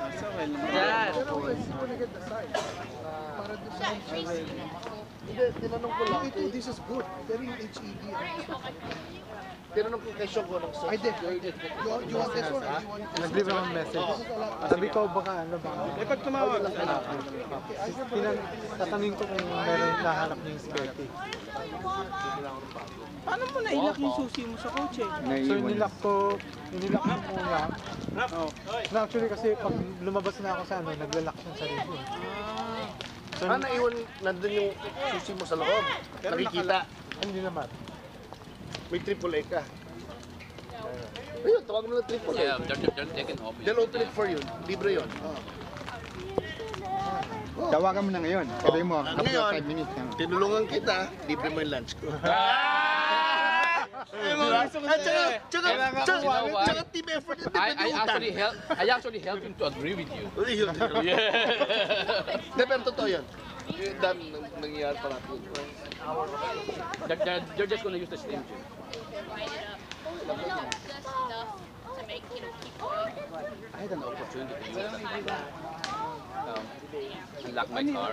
So, well, Yes. Pero when you get the size, para doon sa Hindi, tinanong ko lang. ito, this is good. Very HED. Tinanong ko kay Sean kung anong I did. You want this one? Or you want this Nag-leave ako ng message. Sabi ko, baka ano ba? eh, pag tumawag, Tatanungin ko kung meron nahanap niya yung spare key. paano mo nailak yung susi mo sa kotse? So inilak ko muna. Na actually kasi pag lumabas na ako sa ano, naglalak siya sa sarili. So, naiwan, nandun yung susi mo sa loob. Nakikita. hindi naman. May AAA ka. Ayun, tawag mo lang AAA. Yeah, they're taken off. They'll open it for you. Libre yun. Tawagan mo na ngayon. Sabi mo, after Ngayon, 5 minutes. tinulungan kita, libre mo yung lunch ko. Tsaka team effort yun. I actually helped him to agree with you. Hindi, pero totoo yun. Yung dami nangyayari pa natin. They're just gonna use the steam gym. I had an opportunity to use that. Unlock my car.